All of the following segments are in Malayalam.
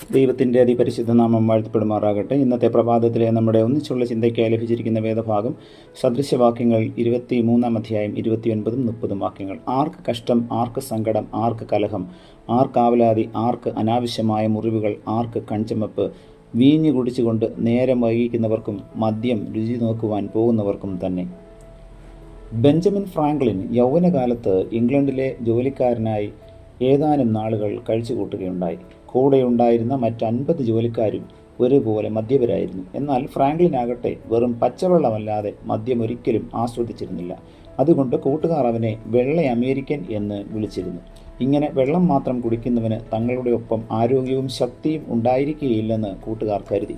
ദൈവത്തിൻ്റെ അതിപരിശുദ്ധ നാമം വാഴ്ത്തപ്പെടുമാറാകട്ടെ. ഇന്നത്തെ പ്രഭാതത്തിലെ നമ്മുടെ ഒന്നിച്ചുള്ള ചിന്തയ്ക്കായി ലഭിച്ചിരിക്കുന്ന വേദഭാഗം സദൃശവാക്യങ്ങൾ 23 അധ്യായം 29 30 വാക്യങ്ങൾ. ആർക്ക് കഷ്ടം, ആർക്ക് സങ്കടം, ആർക്ക് കലഹം, ആർക്കാവലാതി, ആർക്ക് അനാവശ്യമായ മുറിവുകൾ, ആർക്ക് കൺചമപ്പ്, വീഞ്ഞു കുടിച്ചുകൊണ്ട് നേരം വൈകിക്കുന്നവർക്കും മദ്യം രുചി നോക്കുവാൻ പോകുന്നവർക്കും തന്നെ. ബെഞ്ചമിൻ ഫ്രാങ്ക്ലിൻ യൗവനകാലത്ത് ഇംഗ്ലണ്ടിലെ ജോലിക്കാരനായി ഏതാനും നാളുകൾ കഴിച്ചുകൂട്ടുകയുണ്ടായി. കൂടെയുണ്ടായിരുന്ന മറ്റ് 50 ജോലിക്കാരും ഒരുപോലെ മദ്യപരായിരുന്നു. എന്നാൽ ഫ്രാങ്ക്ലിനാകട്ടെ വെറും പച്ചവെള്ളമല്ലാതെ മദ്യമൊരിക്കലും ആസ്വദിച്ചിരുന്നില്ല. അതുകൊണ്ട് കൂട്ടുകാർ അവനെ വെള്ള അമേരിക്കൻ എന്ന് വിളിച്ചിരുന്നു. ഇങ്ങനെ വെള്ളം മാത്രം കുടിക്കുന്നവന് തങ്ങളുടെ ഒപ്പം ആരോഗ്യവും ശക്തിയും ഉണ്ടായിരിക്കുകയില്ലെന്ന് കൂട്ടുകാർ കരുതി.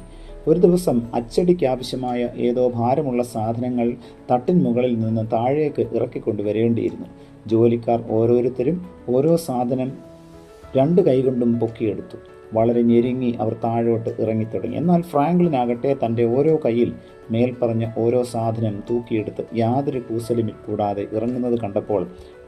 ഒരു ദിവസം അച്ചടിക്ക് ആവശ്യമായ ഏതോ ഭാരമുള്ള സാധനങ്ങൾ തട്ടിൻ മുകളിൽ നിന്ന് താഴേക്ക് ഇറക്കിക്കൊണ്ടുവരേണ്ടിയിരുന്നു. ജോലിക്കാർ ഓരോരുത്തരും ഓരോ സാധനം 2 കൈകൊണ്ടും പൊക്കിയെടുത്തു. വളരെ ഞെരുങ്ങി അവർ താഴോട്ട് ഇറങ്ങിത്തുടങ്ങി. എന്നാൽ ഫ്രാങ്ക്ലിനാകട്ടെ തൻ്റെ ഓരോ കൈയിൽ മേൽപ്പറഞ്ഞ ഓരോ സാധനം തൂക്കിയെടുത്ത് യാതൊരു കൂസലും കൂടാതെ ഇറങ്ങുന്നത് കണ്ടപ്പോൾ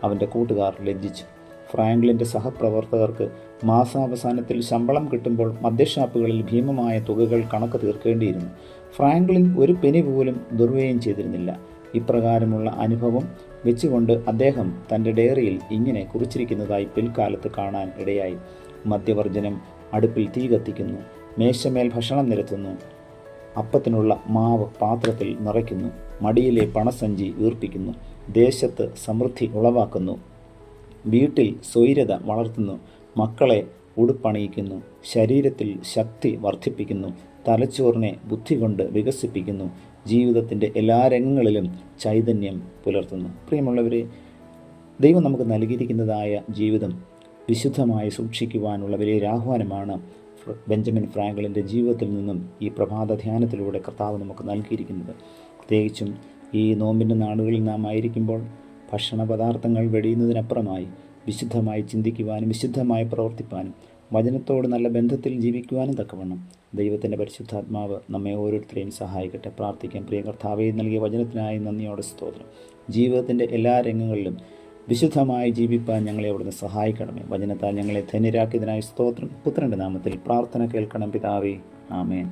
അവൻ്റെ കൂട്ടുകാർ ലജ്ജിച്ചു. ഫ്രാങ്ക്ലിൻ്റെ സഹപ്രവർത്തകർക്ക് മാസാവസാനത്തിൽ ശമ്പളം കിട്ടുമ്പോൾ മദ്യഷാപ്പുകളിൽ ഭീമമായ തുകകൾ കണക്ക് തീർക്കേണ്ടിയിരുന്നു. ഫ്രാങ്ക്ലിൻ ഒരു പെനി പോലും ദുർവ്യയം ചെയ്തിരുന്നില്ല. ഇപ്രകാരമുള്ള അനുഭവം വെച്ചുകൊണ്ട് അദ്ദേഹം തൻ്റെ ഡയറിയിൽ ഇങ്ങനെ കുറിച്ചിരിക്കുന്നതായി പിൽക്കാലത്ത് കാണാൻ ഇടയായി. മദ്യവർജനം, അടുപ്പിൽ തീ കത്തിക്കുന്നു, മേശമേൽ ഭക്ഷണം നിരത്തുന്നു, അപ്പത്തിനുള്ള മാവ് പാത്രത്തിൽ നിറയ്ക്കുന്നു, മടിയിലെ പണസഞ്ചി വീർപ്പിക്കുന്നു, ദേശത്ത് സമൃദ്ധി ഉളവാക്കുന്നു, വീട്ടിൽ സ്വൈരത വളർത്തുന്നു, മക്കളെ ഉടുപ്പണിയിക്കുന്നു, ശരീരത്തിൽ ശക്തി വർദ്ധിപ്പിക്കുന്നു, തലച്ചോറിനെ ബുദ്ധി കൊണ്ട് വികസിപ്പിക്കുന്നു, ജീവിതത്തിൻ്റെ എല്ലാ രംഗങ്ങളിലും ചൈതന്യം പുലർത്തുന്നു. പ്രിയമുള്ളവരെ, ദൈവം നമുക്ക് നൽകിയിരിക്കുന്നതായ ജീവിതം വിശുദ്ധമായി സൂക്ഷിക്കുവാനുള്ള വലിയൊരു ആഹ്വാനമാണ് ബെഞ്ചമിൻ ഫ്രാങ്ക്ലിൻ്റെ ജീവിതത്തിൽ നിന്നും ഈ പ്രഭാത ധ്യാനത്തിലൂടെ കർത്താവ് നമുക്ക് നൽകിയിരിക്കുന്നത്. പ്രത്യേകിച്ചും ഈ നോമ്പിൻ്റെ നാളുകളിൽ നാം ആയിരിക്കുമ്പോൾ ഭക്ഷണ പദാർത്ഥങ്ങൾ വെടിയുന്നതിനപ്പുറമായി വിശുദ്ധമായി ചിന്തിക്കുവാനും വിശുദ്ധമായി പ്രവർത്തിപ്പാനും വചനത്തോട് നല്ല ബന്ധത്തിൽ ജീവിക്കുവാനും തക്കവണ്ണം ദൈവത്തിൻ്റെ പരിശുദ്ധാത്മാവ് നമ്മെ ഓരോരുത്തരെയും സഹായിക്കട്ടെ. പ്രാർത്ഥിക്കാം. പ്രിയ കർത്താവേ, നൽകിയ വചനത്തിനായി നന്ദിയോടെ സ്തോത്രം. ജീവിതത്തിൻ്റെ എല്ലാ രംഗങ്ങളിലും വിശുദ്ധമായി ജീവിപ്പാൻ ഞങ്ങളെ അവിടുന്ന് സഹായിക്കണമേ. വചനത്താൽ ഞങ്ങളെ ധന്യരാക്കിയതിനായി സ്തോത്രം. പുത്രൻ്റെ നാമത്തിൽ പ്രാർത്ഥന കേൾക്കണം പിതാവേ. ആമേൻ.